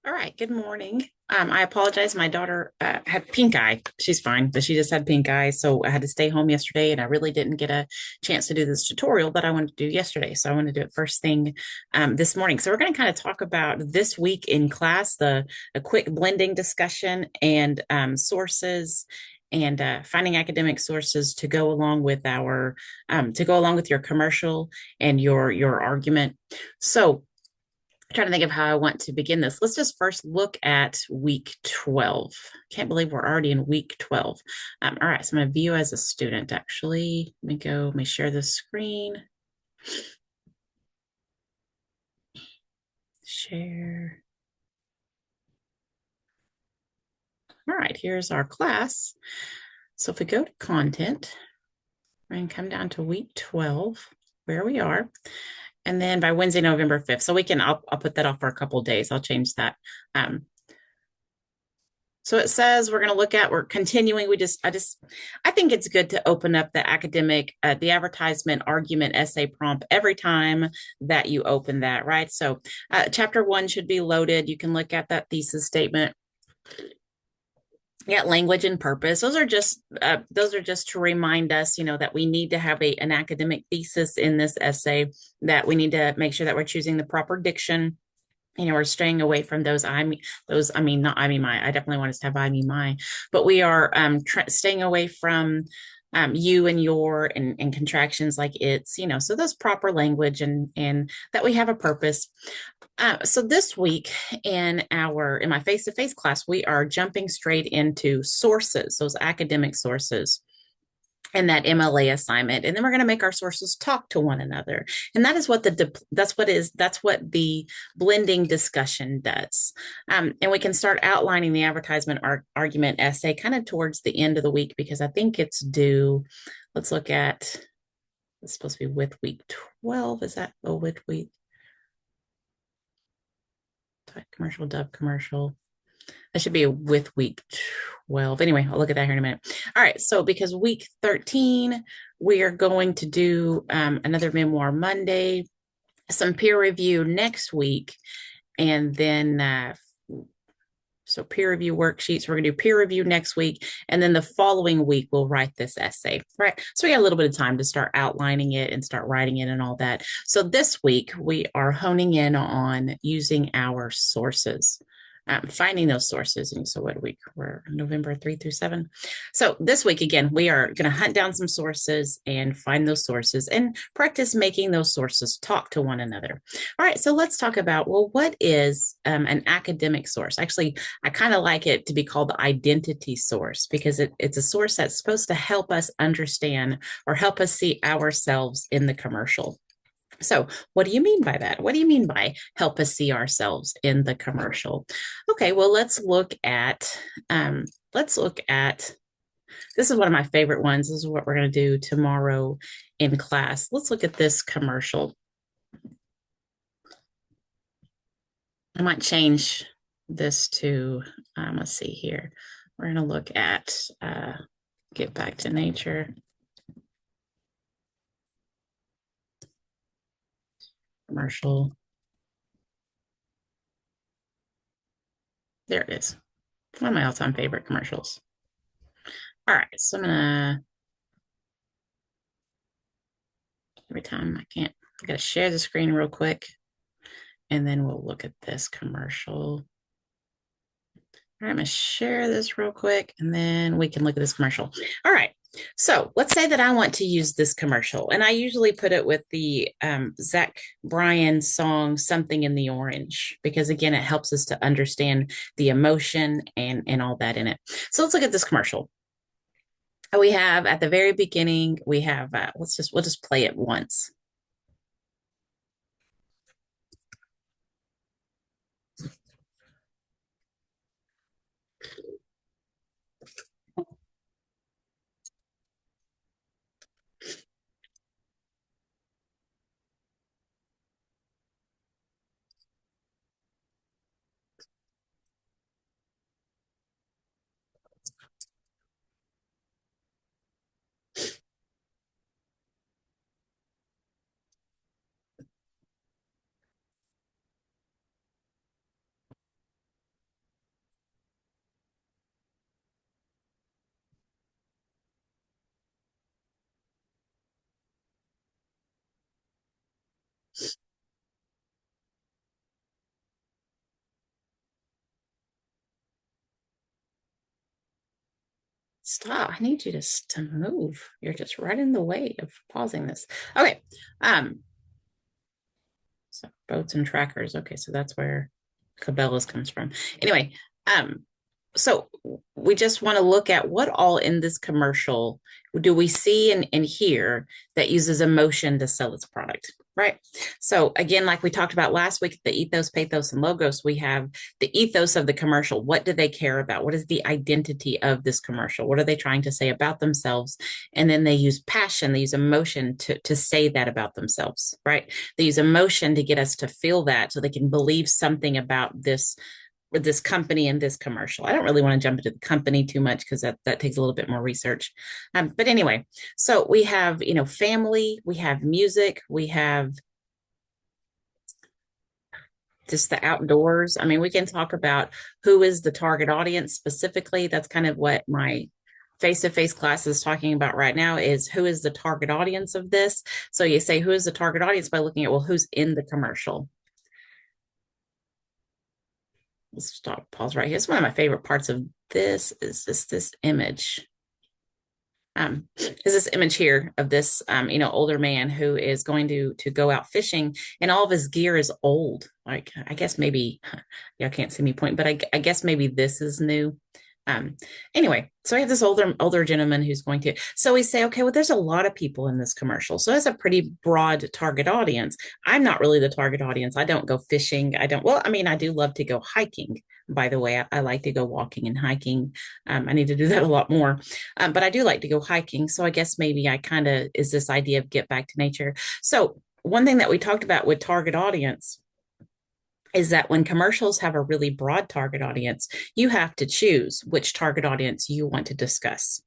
All right, good morning. I apologize. My daughter had pink eye. She's fine, but she just had pink eye. So I had to stay home yesterday, and I really didn't get a chance to do this tutorial that I wanted to do yesterday. So I want to do it first thing this morning. So we're going to kind of talk about this week in class, a quick blending discussion and sources and finding academic sources to go along with your commercial and your argument. So trying to think of how I want to begin this. Let's just first look at week 12. Can't believe we're already in week 12. All right, so I'm going to view as a student actually. Let me share the screen. Share. All right, here's our class. So if we go to content, we're going to come down to week 12, where we are. And then by Wednesday, November 5th. So I'll put that off for a couple of days. I'll change that. So it says we're continuing. I think it's good to open up the advertisement argument essay prompt every time that you open that, right? So chapter 1 should be loaded. You can look at that thesis statement. Yeah, language and purpose. Those are just to remind us, that we need to have an academic thesis in this essay, that we need to make sure that we're choosing the proper diction. We're staying away from not I mean my. I definitely want us to have I mean my, but we are staying away from you and your and contractions like it's, so those proper language and that we have a purpose. So this week in my face-to-face class, we are jumping straight into sources, those academic sources and that MLA assignment. And then we're going to make our sources talk to one another. And that is that's what the blending discussion does. And we can start outlining the advertisement argument essay kind of towards the end of the week, because I think it's due. Let's look at, it's supposed to be with week 12. Is that, with week commercial, dub commercial? That should be with week 12. Anyway, I'll look at that here in a minute. All right. So because week 13, we are going to do another Memoir Monday, some peer review next week, and then so peer review worksheets. We're going to do peer review next week, and then the following week we'll write this essay, right? So we got a little bit of time to start outlining it and start writing it and all that. So this week we are honing in on using our sources, finding those sources. And so we're November 3 through 7. So this week, again, we are going to hunt down some sources and find those sources and practice making those sources talk to one another. All right, so let's talk about, well, what is an academic source? Actually, I kind of like it to be called the identity source, because it's a source that's supposed to help us understand or help us see ourselves in the commercial. So, what do you mean by that? What do you mean by help us see ourselves in the commercial? Okay, well, let's look at, this is one of my favorite ones. This is what we're going to do tomorrow in class. Let's look at this commercial. I might change this to, let's see here. We're going to look at Get Back to Nature. Commercial. There it is. One of my all-time favorite commercials. All right, so every time I gotta share the screen real quick, and then we'll look at this commercial. All right, I'm gonna share this real quick, and then we can look at this commercial. All right, so let's say that I want to use this commercial, and I usually put it with the Zach Bryan song "Something in the Orange," because again, it helps us to understand the emotion and all that in it. So let's look at this commercial. We have at the very beginning, we have we'll just play it once. Stop. I need you to move. You're just right in the way of pausing this. Okay. Um, so boats and trackers. Okay, so that's where Cabela's comes from. Anyway, um, so we just want to look at what all in this commercial do we see and hear that uses emotion to sell its product, right? So again, like we talked about last week, the ethos, pathos, and logos, we have the ethos of the commercial. What do they care about? What is the identity of this commercial? What are they trying to say about themselves? And then they use passion, they use emotion to say that about themselves, right? They use emotion to get us to feel that so they can believe something about this company and this commercial. I don't really want to jump into the company too much because that takes a little bit more research. But anyway, so we have, family, we have music, we have just the outdoors. I mean, we can talk about who is the target audience specifically. That's kind of what my face-to-face class is talking about right now, is who is the target audience of this. So you say, who is the target audience, by looking at, well, who's in the commercial. Let's stop, pause right here. It's one of my favorite parts of this is this image. Is this image here of this older man who is going to go out fishing, and all of his gear is old. Like, I guess maybe y'all can't see me point, but I guess maybe this is new. Um, anyway, so we have this older gentleman who's going to. So we say, okay, well, there's a lot of people in this commercial, so it's a pretty broad target audience. I'm not really the target audience. I don't go fishing. I don't. Well, I mean, I do love to go hiking. By the way, I like to go walking and hiking. I need to do that a lot more, but I do like to go hiking. So I guess maybe I kind of is this idea of get back to nature. So one thing that we talked about with target audience is that when commercials have a really broad target audience, you have to choose which target audience you want to discuss.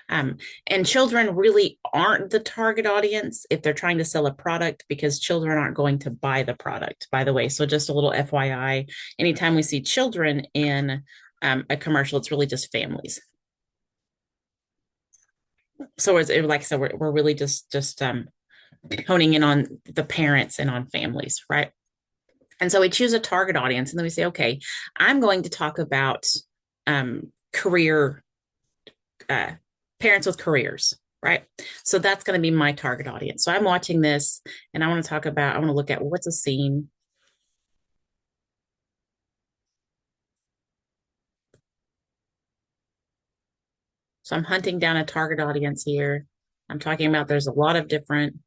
And children really aren't the target audience if they're trying to sell a product, because children aren't going to buy the product, by the way. So just a little FYI, anytime we see children in a commercial, it's really just families. So it's like I said, we're really just honing in on the parents and on families, right? And so we choose a target audience, and then we say, okay, I'm going to talk about career uh, parents with careers, right? So that's going to be my target audience. So I'm watching this, and I want to talk about, I want to look at what's a scene. So I'm hunting down a target audience here. I'm talking about there's a lot of different.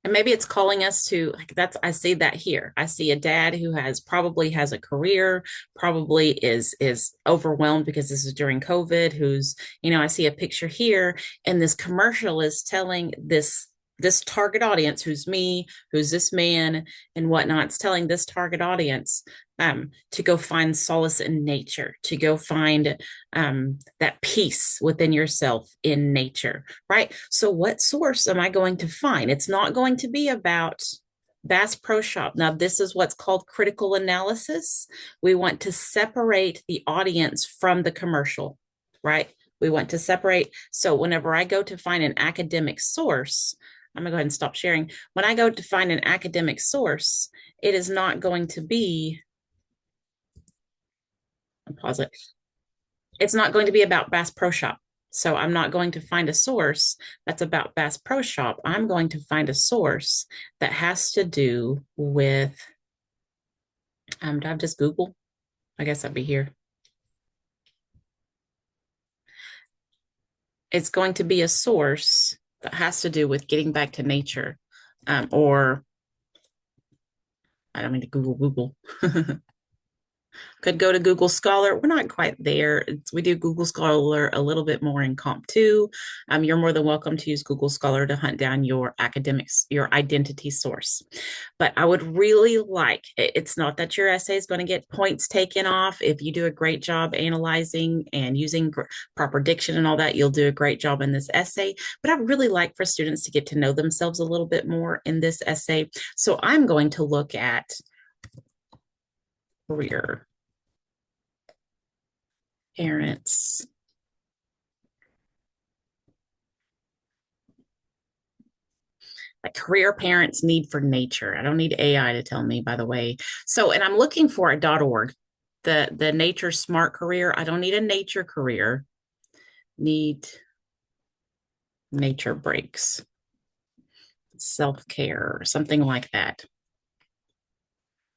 And maybe it's calling us to, like, that's, I see that here. I see a dad who probably has a career, probably is overwhelmed because this is during COVID, who's, I see a picture here, and this commercial is telling this target audience, who's me, who's this man and whatnot, it's telling this target audience to go find solace in nature, to go find that peace within yourself in nature, right? So what source am I going to find? It's not going to be about Bass Pro Shop. Now, this is what's called critical analysis. We want to separate the audience from the commercial, right? We want to separate. So whenever I go to find an academic source, I'm going to go ahead and stop sharing. When I go to find an academic source, it is not going to be, I'll pause it. It's not going to be about Bass Pro Shop. So I'm not going to find a source that's about Bass Pro Shop. I'm going to find a source that has to do with, do I have just Google? I guess I'd be here. It's going to be a source that has to do with getting back to nature, or I don't mean to Google. Could go to Google Scholar. We're not quite there. We do Google Scholar a little bit more in Comp 2. You're more than welcome to use Google Scholar to hunt down your academics, your identity source. But I would really like, it's not that your essay is going to get points taken off. If you do a great job analyzing and using proper diction and all that, you'll do a great job in this essay. But I'd really like for students to get to know themselves a little bit more in this essay. So I'm going to look at career, parents, A career parents need for nature. I don't need AI to tell me, by the way. So, and I'm looking for a .org, the nature smart career. I don't need a nature career. Need nature breaks, self-care, or something like that.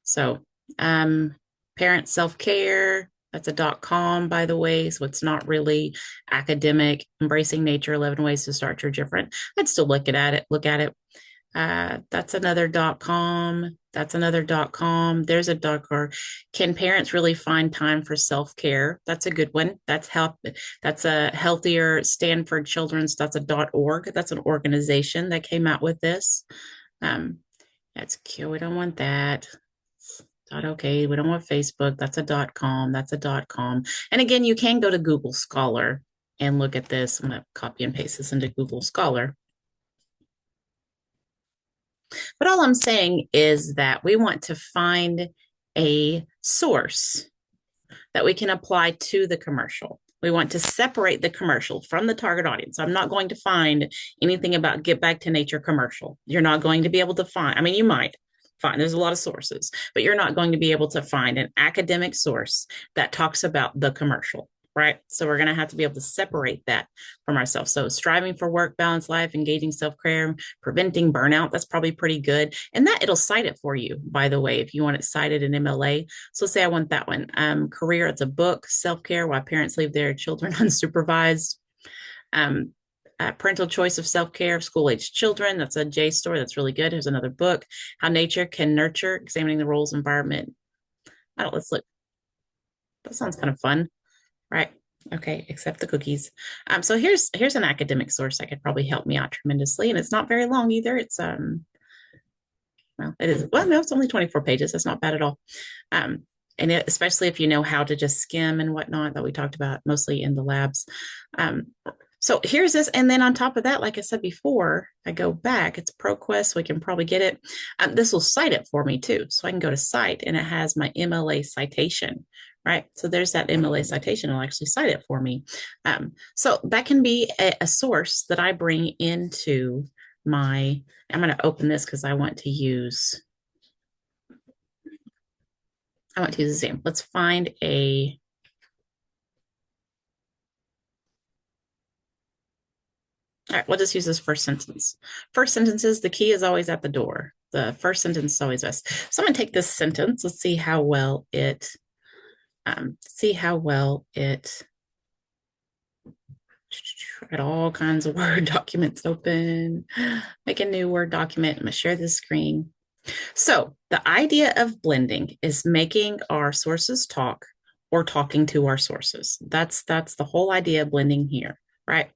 So, parent self-care, that's a .com, by the way. So it's not really academic. Embracing nature, 11 ways to start your different. I'd still look at it. That's another .com. That's another .com. There's a .org. Can parents really find time for self-care? That's a good one. That's a healthier Stanford Children's. That's a .org. That's an organization that came out with this. That's cute. We don't want that. .ok. We don't want Facebook. That's a .com. That's a .com. And again, you can go to Google Scholar and look at this. I'm going to copy and paste this into Google Scholar. But all I'm saying is that we want to find a source that we can apply to the commercial. We want to separate the commercial from the target audience. I'm not going to find anything about Get Back to Nature commercial. You're not going to be able to find, I mean, you might find, there's a lot of sources, but you're not going to be able to find an academic source that talks about the commercial. Right. So we're going to have to be able to separate that from ourselves. So striving for work, balanced life, engaging self-care, preventing burnout. That's probably pretty good. And that it'll cite it for you, by the way, if you want it cited in MLA. So say I want that one. Career, it's a book. Self-care, why parents leave their children unsupervised. Parental choice of self-care, school-aged children. That's a JSTOR. That's really good. Here's another book. How nature can nurture, examining the roles environment. Let's look. That sounds kind of fun. Right. Okay. Accept the cookies. So here's an academic source that could probably help me out tremendously. And it's not very long either. It's, well, it is, well, no, it's only 24 pages. That's not bad at all. And especially if you know how to just skim and whatnot that we talked about mostly in the labs. So here's this. And then on top of that, like I said before, I go back, it's ProQuest, so we can probably get it. This will cite it for me too. So I can go to cite and it has my MLA citation, right? So there's that MLA citation. It'll actually cite it for me. So that can be a source that I bring into I'm going to open this because I want to use exam. Let's find all right, we'll just use this first sentence. First sentence is the key is always at the door. The first sentence is always best. So I'm going to take this sentence. Let's see how well it, got all kinds of Word documents open. Make a new Word document. I'm going to share this screen. So the idea of blending is making our sources talk or talking to our sources. That's the whole idea of blending here, right?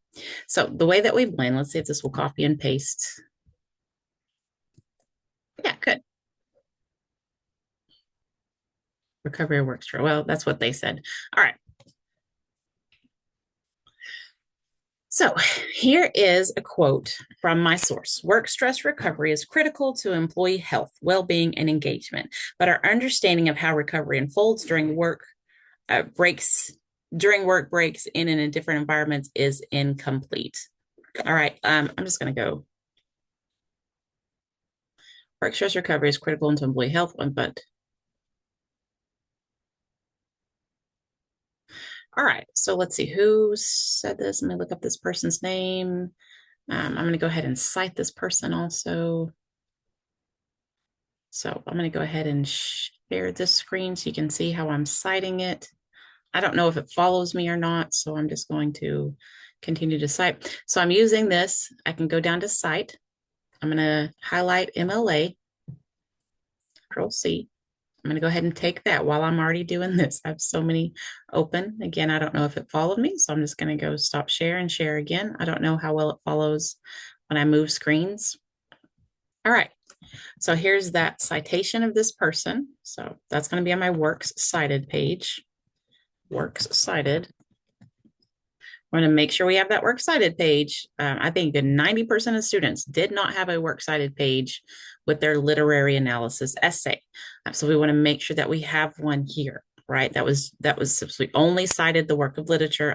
So the way that we blend, let's see if this will copy and paste. Yeah, good. Recovery works for, well, that's what they said. All right. So here is a quote from my source. Work stress recovery is critical to employee health, well-being, and engagement, but our understanding of how recovery unfolds during work breaks in and in different environments is incomplete. All right, I'm just going to go. Work stress recovery is critical to employee health, but all right, so let's see who said this. Let me look up this person's name. I'm going to go ahead and cite this person also. So I'm going to go ahead and share this screen so you can see how I'm citing it. I don't know if it follows me or not, so I'm just going to continue to cite. So I'm using this. I can go down to cite. I'm going to highlight MLA, Control C. I'm going to go ahead and take that while I'm already doing this. I have so many open. Again, I don't know if it followed me, so I'm just going to go stop share and share again. I don't know how well it follows when I move screens. All right, so here's that citation of this person. So that's going to be on my Works Cited page. Works Cited. We're going to make sure we have that Works Cited page. I think 90% of students did not have a Works Cited page with their literary analysis essay. So we want to make sure that we have one here, right? That was we only cited the work of literature.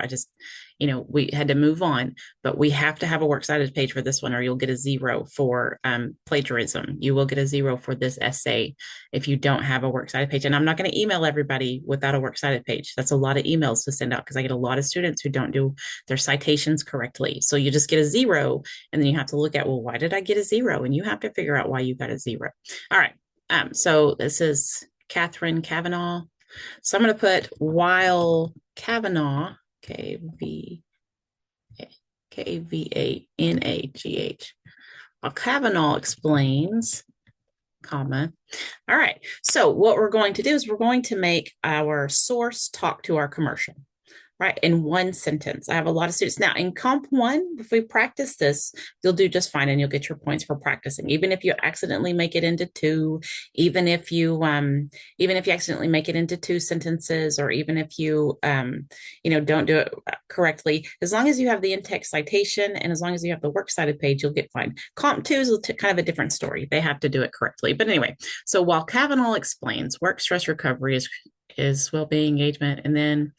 we had to move on, but we have to have a works cited page for this one, or you'll get a 0 for plagiarism. You will get a 0 for this essay if you don't have a works cited page. And I'm not going to email everybody without a works cited page. That's a lot of emails to send out because I get a lot of students who don't do their citations correctly. So you just get a 0, and then you have to look at, well, why did I get a 0? And you have to figure out why you got a 0. All right. So this is Catherine Kavanaugh. So I'm going to put while Kavanaugh, Kavanaugh, while Kavanaugh explains, comma. All right. So what we're going to do is we're going to make our source talk to our commercial, right, in one sentence. I have a lot of students. Now, in Comp 1, if we practice this, you'll do just fine, and you'll get your points for practicing. Even if you accidentally make it into 2, even if you accidentally make it into 2 sentences, or even if you don't do it correctly, as long as you have the in-text citation and as long as you have the works cited page, you'll get fine. Comp 2 is kind of a different story. They have to do it correctly. But anyway, so while Kavanaugh explains, work stress recovery is well-being engagement, and then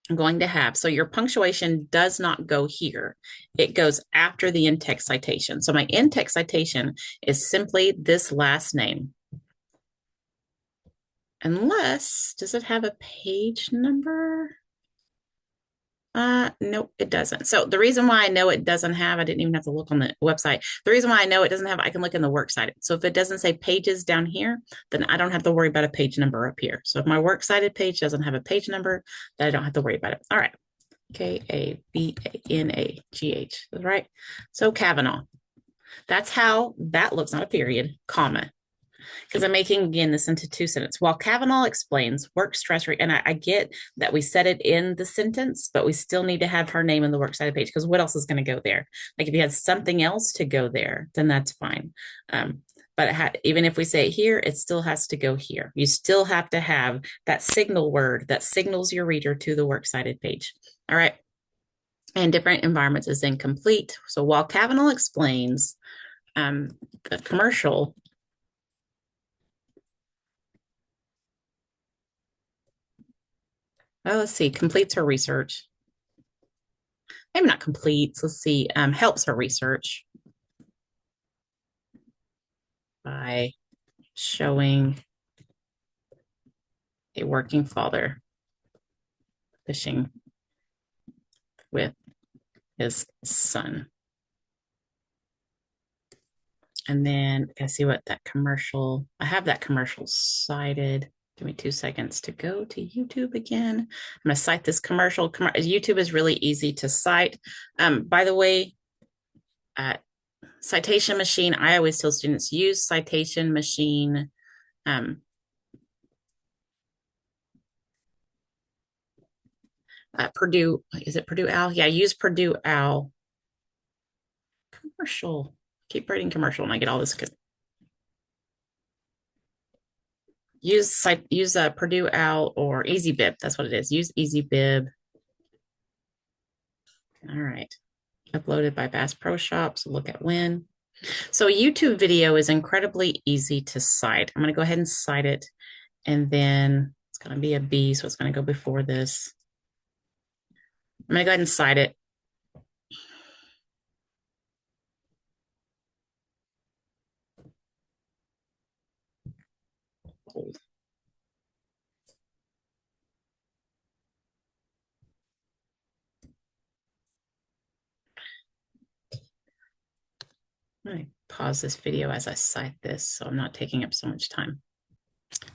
I'm going to have, so your punctuation does not go here. It goes after the in-text citation. So my in-text citation is simply this last name. Unless, does it have a page number? Nope, it doesn't. So the reason why I know it doesn't have, I didn't even have to look on the website. The reason why I know it doesn't have, I can look in the works cited. So if it doesn't say pages down here, then I don't have to worry about a page number up here. So if my works cited page doesn't have a page number, then I don't have to worry about it. All right. Kavanaghh, right? So Kavanaugh. That's how that looks, not a period, comma. Because I'm making, again, this into 2 sentences. While Kavanaugh explains work stress rate, and I get that we said it in the sentence, but we still need to have her name in the works cited page, because what else is going to go there? Like if you had something else to go there, then that's fine. But even if we say it here, it still has to go here. You still have to have that signal word that signals your reader to the works cited page. All right. And different environments is incomplete. So while Kavanaugh explains, the commercial, well, let's see, completes her research. Maybe not completes, let's see, helps her research by showing a working father fishing with his son. And then I see what that commercial, I have that commercial cited. Give me 2 seconds to go to YouTube again. I'm going to cite this commercial. YouTube is really easy to cite. By the way, Citation Machine, I always tell students, use Citation Machine. Purdue, is it Purdue Owl? Yeah, use Purdue Owl. Commercial. Keep writing commercial and I get all this good. Use Purdue Owl or EasyBib. That's what it is. Use EasyBib. All right. Uploaded by Bass Pro Shop. So look at when. So a YouTube video is incredibly easy to cite. I'm going to go ahead and cite it. And then it's going to be a B, so it's going to go before this. I'm going to go ahead and cite it. Hold. Let me pause this video as I cite this so I'm not taking up so much time.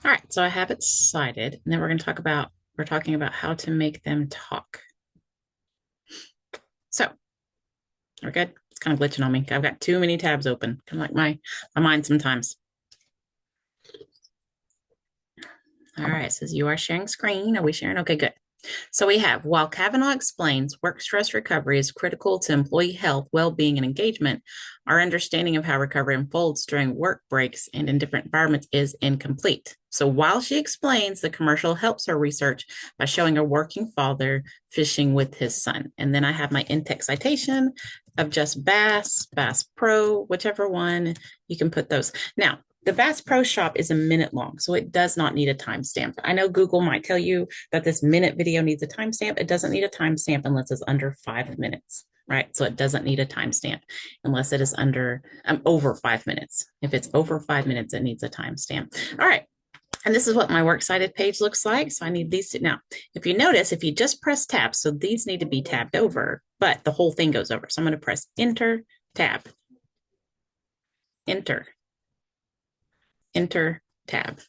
All right, so I have it cited, and then we're talking about how to make them talk. So we're good. It's kind of glitching on me. I've got too many tabs open, kind of like my mind sometimes. All right, it says you are sharing screen. Are we sharing? Okay, good. So we have, while Kavanaugh explains work stress recovery is critical to employee health, well-being, and engagement, our understanding of how recovery unfolds during work breaks and in different environments is incomplete. So while she explains, the commercial helps her research by showing a working father fishing with his son. And then I have my in-text citation of just Bass Pro, whichever one, you can put those. Now, The Bass Pro Shop is a minute long, so it does not need a timestamp. I know Google might tell you that this minute video needs a timestamp. It doesn't need a timestamp unless it's under 5 minutes, right? So it doesn't need a timestamp unless it is under over 5 minutes. If it's over 5 minutes, it needs a timestamp. All right. And this is what my works cited page looks like. So I need these two. Now, if you notice, if you just press tab, so these need to be tabbed over, but the whole thing goes over. So I'm going to press enter, tab, enter, enter, tab.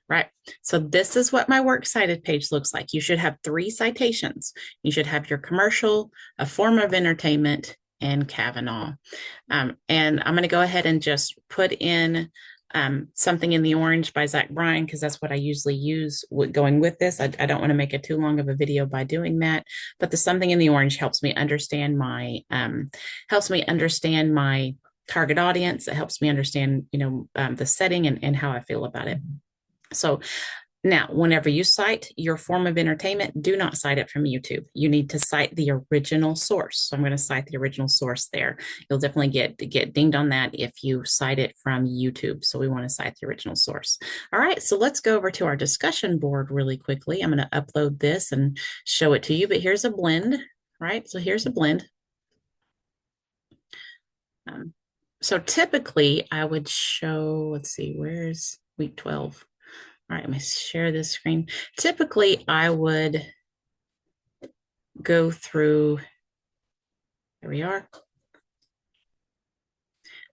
Right. So this is what my works cited page looks like. You should have 3 citations. You should have your commercial, a form of entertainment, and Kavanaugh. And I'm going to go ahead and just put in Something in the Orange by Zach Bryan, because that's what I usually use going with this. I don't want to make it too long of a video by doing that, but the Something in the Orange helps me understand my target audience. It helps me understand, the setting and how I feel about it. So now, whenever you cite your form of entertainment, do not cite it from YouTube. You need to cite the original source. So I'm going to cite the original source there. You'll definitely get dinged on that if you cite it from YouTube. So we want to cite the original source. All right, so let's go over to our discussion board really quickly. I'm going to upload this and show it to you, but here's a blend, right? So here's a blend. So typically I would show, let's see, where's week 12? All right, let me share this screen. Typically, I would go through, here we are.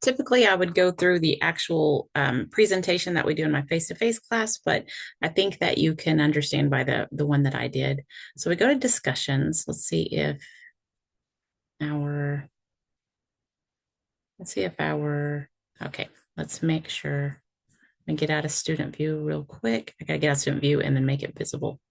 Typically, I would go through the actual presentation that we do in my face-to-face class, but I think that you can understand by the one that I did. So we go to discussions. Okay, let's make sure and get out of student view real quick. I gotta get out of student view and then make it visible.